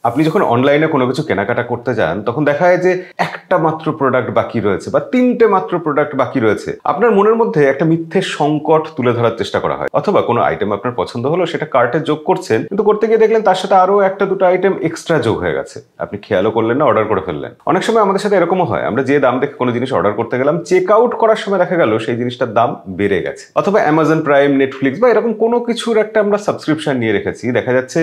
আপনি যখন অনলাইনে কোনো কিছু কেনাকাটা করতে যান তখন দেখা যায় যে একটা মাত্র প্রোডাক্ট বাকি রয়েছে বা তিনটে মাত্র প্রোডাক্ট বাকি রয়েছে। আপনার মনের মধ্যে একটা মিথ্যে সংকট তুলে ধরার চেষ্টা করা হয়, অথবা কোনো আইটেম আপনার পছন্দ হলো, সেটা কার্টে যোগ করছেন, কিন্তু করতে গিয়ে দেখলেন তার সাথে আরো একটা দুটো আইটেম এক্সট্রা যোগ হয়ে গেছে, আপনি খেয়ালও করলেন না, অর্ডার করে ফেললেন। অনেক সময় আমাদের সাথে এরকমও হয়, আমরা যে দাম দেখে কোনো জিনিস অর্ডার করতে গেলাম, চেক আউট করার সময় দেখা গেল সেই জিনিসটার দাম বেড়ে গেছে। অথবা অ্যামাজন প্রাইম, নেটফ্লিক্স বা এরকম কোনো কিছুর একটা আমরা সাবস্ক্রিপশন নিয়ে রেখেছি, দেখা যাচ্ছে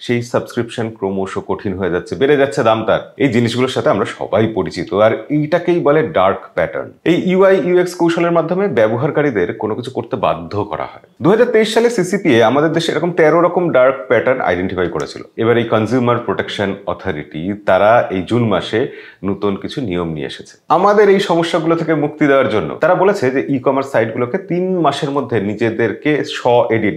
সেই সাবস্ক্রিপশন ক্রমশ কঠিন হয়ে যাচ্ছে, বেড়ে যাচ্ছে দাম তার। এই জিনিসগুলোর সাথে আমরা সবাই পরিচিত, আর এইটাকেই বলে ডার্ক প্যাটার্ন। এই ইউআই ইউএক্স কৌশলের মাধ্যমে ব্যবহারকারীদের কোনো কিছু করতে বাধ্য করা হয়। 2023 সালে সিসিপিএ আমাদের দেশে এরকম 13 রকম ডার্ক প্যাটার্ন আইডেন্টিফাই করেছিল। এবার এই কনজিউমার প্রোটেকশন অথরিটি তারা এই জুন মাসে নতুন কিছু নিয়ম নিয়ে এসেছে আমাদের এই সমস্যাগুলো থেকে মুক্তি দেওয়ার জন্য। তারা বলেছে যে ই কমার্স সাইটগুলোকে 3 মাসের মধ্যে নিজেদেরকে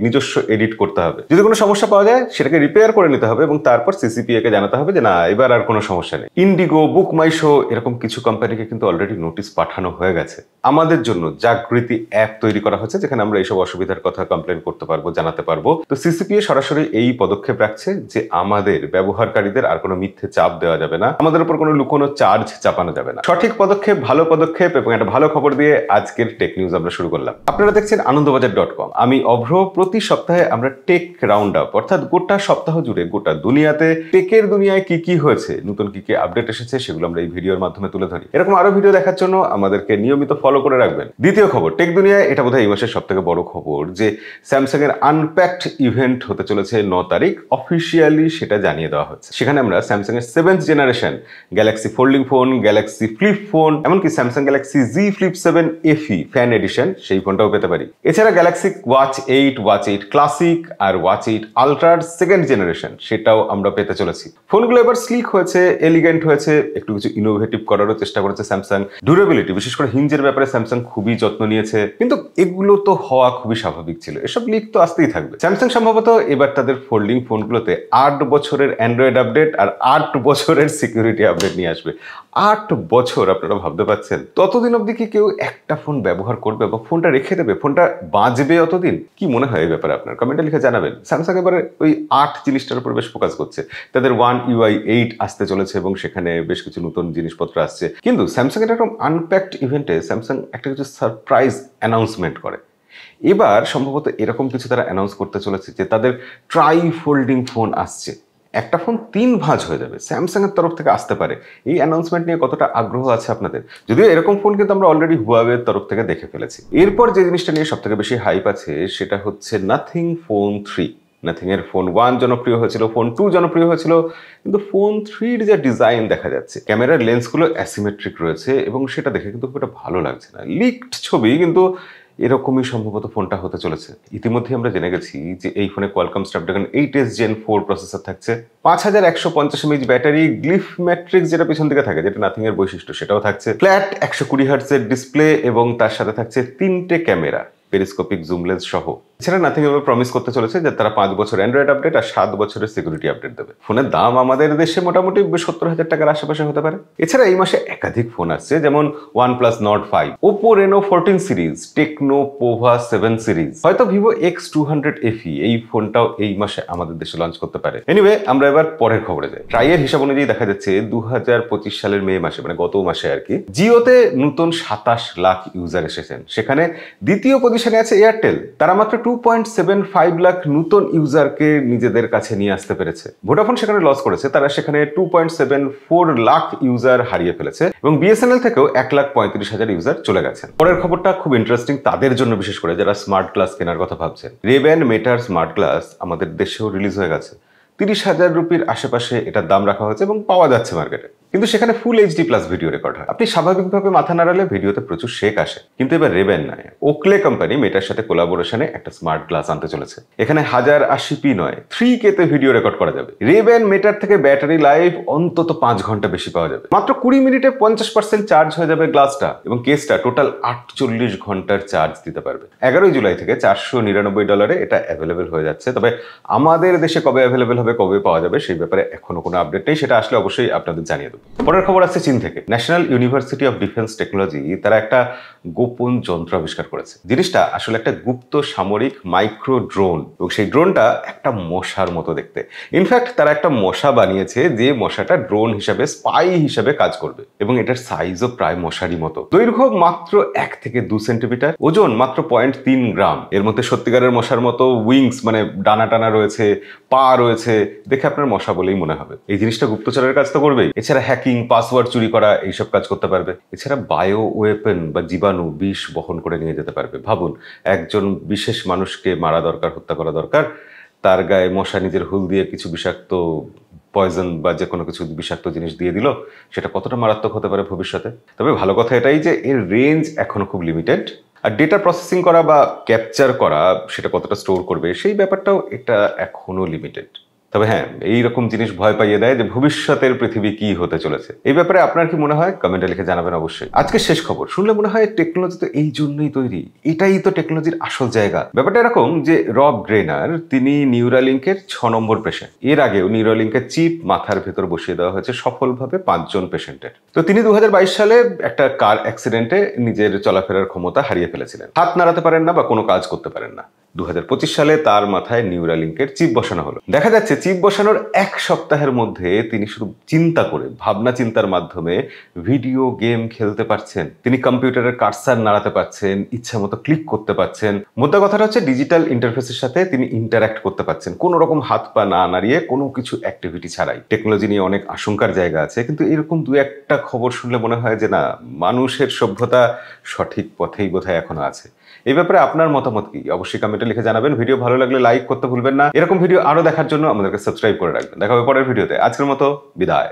নিজস্ব এডিট করতে হবে। যদি কোনো সমস্যা পাওয়া যায় সেটাকে রিপেয়ার করে নিতে হবে এবং তারপর সিসিপিএ কে জানাতে হবে যে না, এবার আর কোনো সমস্যা নেই। ইন্ডিগো, বুক মাই শো এরকম কিছু কোম্পানিকে কিন্তু অলরেডি নোটিশ পাঠানো হয়ে গেছে। আমাদের জন্য জাগৃতি অ্যাপ তৈরি করা হচ্ছে, যেখানে আমরা এইসব অসুবিধার কথা কমপ্লেন করতে পারবো, জানাতে পারবো। তো সিসিপিএ সরাসরি এই পদক্ষেপ রাখছে যে আমাদের ব্যবহারকারীদের আর কোনো মিথ্যে চাপ দেওয়া যাবে না, আমাদের উপর কোনো লুকোনো চার্জ চাপানো যাবে না। সঠিক পদক্ষেপ, ভালো পদক্ষেপ এবং একটা ভালো খবর দিয়ে আজকের টেক নিউজ আমরা শুরু করলাম। আপনারা দেখছেন আনন্দবাজার.com। আমি অভ্র। প্রতি সপ্তাহে আমরা টেক রাউন্ড আপ, অর্থাৎ গোটা সপ্তাহ জুড়ে গোটা দুনিয়াতে টেকের দুনিয়ায় কি কি হয়েছে, নতুন কি কি আপডেট এসেছে, সেগুলো আমরা এই ভিডিওর মাধ্যমে তুলে ধরি। এরকম আরো ভিডিও দেখার জন্য আমাদেরকে নিয়মিত ফলো করে রাখবেন। দ্বিতীয় খবর, টেক দুনিয়ায় এটা বোধহয় এই মাসের সব থেকে বড় খবর যে স্যামসাং এর আনপ্যাকড ইভেন্ট হতে চলেছে 9 তারিখ। অফিসিয়ালি সেটা জানিয়ে দেওয়া হচ্ছে। সেখানে আমরা স্যামসাং এর 7th generation Galaxy folding phone, Galaxy flip phone, এমনকি Samsung Galaxy Z flip 7 FE fan addition, সেই ফোনটাও পেতে পারি। এছাড়া গ্যালাক্সি ওয়াচ 8, ওয়াচ 8 ক্লাসিক আর ওয়াচ 8 আলট্রার 2nd জেনারেশন, সেটাও আমরা পেতে চলেছি। ফোনগুলো এবার স্লিক হয়েছে, এলিগেন্ট হয়েছে, একটু কিছু ইনোভেটিভ করারও চেষ্টা করেছে স্যামসাং। ডিউরেবিলিটি, বিশেষ করে হিঞ্জের ব্যাপারে স্যামসাং খুবই যত্ন নিয়েছে, কিন্তু এগুলো তো হওয়া খুবই স্বাভাবিক ছিল, এসব লিক তো আসতেই থাকবে। স্যামসাং সম্ভবত এবার তাদের ফোল্ডিং ফোনগুলোতে 8 বছরের অ্যান্ড্রয়েড আপডেট আর 8 বছরের সিকিউরিটি আপডেট নিয়ে আসবে। 8 বছর, আপনারা ভাবতে পারছেন? ততদিন অবধি কি কেউ একটা ফোন ব্যবহার করবে বা ফোনটা রেখে দেবে? ফোনটা বাঁচবে অতদিন? কি মনে হয় এই ব্যাপারে আপনার? কমেন্টে লিখে জানাবেন। স্যামসাং এবারে ওই 8 জিনিসটার উপর বেশ ফোকাস করছে। তাদের One UI 8 আসতে চলেছে এবং সেখানে বেশ কিছু নতুন জিনিসপত্র আসছে। কিন্তু স্যামসাং এর এরকম আনপ্যাকড ইভেন্টে স্যামসাং একটা কিছু সারপ্রাইজ অ্যানাউন্সমেন্ট করে। এবার সম্ভবত এরকম কিছু তারা অ্যানাউন্স করতে চলেছে যে তাদের ট্রাই ফোল্ডিং ফোন আসছে। একটা ফোন 3 ভাঁজ হয়ে যাবে, স্যামসাং এর তরফ থেকে আসতে পারে। এই অ্যানাউন্সমেন্ট নিয়ে কতটা আগ্রহ আছে আপনাদের? যদিও এরকম ফোন কিন্তু আমরা অলরেডি হুয়াওয়ে এর তরফ থেকে দেখে ফেলেছি। এরপর যে জিনিসটা নিয়ে সবথেকে বেশি হাইপ আছে সেটা হচ্ছে নাথিং ফোন 3। নাথিং এর ফোন 1 জনপ্রিয় হয়েছিল, ফোন 2 জনপ্রিয় হয়েছিল, কিন্তু ফোন 3 যে ডিজাইন দেখা যাচ্ছে, ক্যামেরার লেন্সগুলো অ্যাসিমেট্রিক রয়েছে এবং সেটা দেখে কিন্তু খুব একটা ভালো লাগছে না। লিকড ছবি, কিন্তু এরকমই সম্ভবত ফোনটা হতে চলেছে। ইতিমধ্যে আমরা জেনে গেছি যে এই ফোনে Qualcomm Snapdragon 8s Gen 4 processor থাকছে, 5150 mAh ব্যাটারি, গ্লিফ ম্যাট্রিক্স যেটা পিছন দিকে থাকে, যেটা নাথিং এর বৈশিষ্ট্য, সেটাও থাকছে। ফ্ল্যাট 120 Hz এর ডিসপ্লে এবং তার সাথে থাকছে 3টে ক্যামেরা, পেরিস্কোপিক জুম লেন্স সহ। এছাড়া নাথিং এভাবে প্রমিস করতে চলেছে যে তারা 5 বছর অ্যান্ড্রয়েড আপডেট আর 7 বছরের সিকিউরিটি আপডেট দেবে। ফোনের দাম আমাদের দেশে মোটামুটি 70,000 টাকার আশেপাশে হতে পারে। এছাড়া এই মাসে একাধিক ফোন আসছে, যেমন OnePlus Nord 5, Oppo Reno 14 series, techno Pova 7 series, হয়তো Vivo X200 FE, এই ফোনটাও এই মাসে আমাদের দেশে লঞ্চ করতে পারে। এনিওয়ে, আমরা এবার পরের খবরে যাই। ট্রাইয়ের হিসাব অনুযায়ী দেখা যাচ্ছে 2025 সালের মে মাসে, মানে গত মাসে আর কি, জিওতে নতুন 27 লাখ ইউজার এসেছেন। সেখানে দ্বিতীয় পজিশনে আছে এয়ারটেল, তারা মাত্র 2.75 লাখ নতুন ইউজারকে নিজেদের কাছে নিয়ে আসতে পেরেছে। ভোডাফোন সেখানে লস করেছে, তারা সেখানে 2.74 লাখ ইউজার হারিয়ে ফেলেছে এবং বিএসএনএল থেকেও 1,35,000 ইউজার চলে গেছেন। পরের খবরটা খুব ইন্টারেস্টিং তাদের জন্য, বিশেষ করে যারা স্মার্ট গ্লাস কেনার কথা ভাবছেন। রেবেন মেটার স্মার্ট গ্লাস আমাদের দেশেও রিলিজ হয়ে গেছে। 30,000 রুপির আশেপাশে এটার দাম রাখা হয়েছে এবং পাওয়া যাচ্ছে মার্কেটে। কিন্তু সেখানে ফুল HD+ ভিডিও রেকর্ড হয়। আপনি স্বাভাবিকভাবে মাথা নাড়ালে ভিডিওতে প্রচুর শেক আসে। কিন্তু এবার রেবেন নয়, ওকলে কোম্পানি মেটার সাথে কোলাবোরেশনে একটা স্মার্ট গ্লাস আনতে চলেছে। এখানে 1080p নয়, 3K তে ভিডিও রেকর্ড করা যাবে। রেবেন মেটার থেকে ব্যাটারি লাইফ অন্তত 5 ঘন্টা বেশি পাওয়া যাবে। মাত্র 20 মিনিটে 50% চার্জ হয়ে যাবে গ্লাসটা এবং কেসটা টোটাল 48 ঘন্টার চার্জ দিতে পারবে। 11 জুলাই থেকে $499 এটা অ্যাভেলেবেল হয়ে যাচ্ছে। তবে আমাদের দেশে কবে অ্যাভেলেবেল হবে, কবে পাওয়া যাবে, সেই ব্যাপারে এখনো কোনো আপডেট নেই। সেটা আসলে অবশ্যই আপনাদের জানিয়ে দেবো। পরের খবর আছে চীন থেকে। National university of defence technology তারা একটা গোপন যন্ত্র আবিষ্কার করেছে। জিনিসটা আসলে একটা গুপ্ত সামরিক মাইক্রো ড্রোন, এবং সেই ড্রোনটা একটা মশার মতো দেখতে। ইনফ্যাক্ট তারা একটা মশা বানিয়েছে যে মশাটা ড্রোন হিসাবে, স্পাই হিসাবে কাজ করবে, এবং এটার সাইজও প্রায় মশারি মতো। দৈর্ঘ্য মাত্র 1 থেকে 2 সেন্টিমিটার, ওজন মাত্র 0.3 গ্রাম। এর মধ্যে সত্যিকারের মশার মতো উইংস মানে ডানা টানা রয়েছে, পা রয়েছে, দেখে আপনার মশা বলেই মনে হবে। এই জিনিসটা গুপ্তচরের কাজ তো করবেই, এছাড়া হ্যাকিং, পাসওয়ার্ড চুরি করা, এইসব কাজ করতে পারবে। এছাড়া বায়ো ওয়েপন বা জীবাণু, বিষ বহন করে নিয়ে যেতে পারবে। ভাবুন, একজন বিশেষ মানুষকে মারা দরকার, হত্যা করা দরকার, তার গায়ে মশা নিজের হুল দিয়ে কিছু বিষাক্ত পয়জন বা যে কোনো কিছু বিষাক্ত জিনিস দিয়ে দিল, সেটা কতটা মারাত্মক হতে পারে ভবিষ্যতে। তবে ভালো কথা এটাই যে এর রেঞ্জ এখনো খুব লিমিটেড, আর ডেটা প্রসেসিং করা বা ক্যাপচার করা, সেটা কতটা স্টোর করবে সেই ব্যাপারটাও এটা এখনো লিমিটেড। তবে হ্যাঁ, এইরকম জিনিস ভয় পাইয়ে দেয় যে ভবিষ্যতের পৃথিবী কি হতে চলেছে। এই ব্যাপারে আপনার কি মনে হয় কমেন্টে লিখে জানাবেন অবশ্যই। আজকে শেষ খবর শুনলে মনে হয় টেকনোলজি তো এই জন্যই তৈরি, এটাই তো টেকনোলজির আসল জায়গা। ব্যাপারটা এরকম যে রব গ্রেনার, তিনি নিউরালিঙ্কের 6 নম্বর পেশেন্ট। এর আগেও নিউরালিঙ্কের চিপ মাথার ভেতর বসিয়ে দেওয়া হয়েছে সফলভাবে 5 জন পেশেন্টের। তো তিনি 2022 সালে একটা কার অ্যাক্সিডেন্টে নিজের চলাফেরার ক্ষমতা হারিয়ে ফেলেছিলেন, হাত নাড়াতে পারেন না বা কোনো কাজ করতে পারেন না। 2025 সালে তার মাথায় নিউরালিঙ্কের চিপ বসানো হলো। দেখা যাচ্ছে চিপ বসানোর 1 সপ্তাহের মধ্যে তিনি শুধু চিন্তা করে, ভাবনা চিন্তার মাধ্যমে ভিডিও গেম খেলতে পারছেন, তিনি কম্পিউটারের কার্সার নাড়াতে পারছেন, ইচ্ছা মতো ক্লিক করতে পারছেন। মোদ্দা কথাটা হচ্ছে ডিজিটাল ইন্টারফেসের সাথে তিনি ইন্টারঅ্যাক্ট করতে পারছেন কোনো রকম হাত পা না নাড়িয়ে, কোনো কিছু অ্যাক্টিভিটি ছাড়াই। টেকনোলজি নিয়ে অনেক আশঙ্কার জায়গা আছে, কিন্তু এরকম 2-1টা খবর শুনলে মনে হয় যে না, মানুষের সভ্যতা সঠিক পথেই বোধহয় এখনো আছে। এই ব্যাপারে আপনার মতামত কি অবশ্যই কমেন্টে লিখে জানাবেন। ভিডিও ভালো লাগলে লাইক করতে ভুলবেন না। এরকম ভিডিও আরো দেখার জন্য আমাদেরকে সাবস্ক্রাইব করে রাখবেন। দেখা হবে পরের ভিডিওতে। আজকের মতো বিদায়।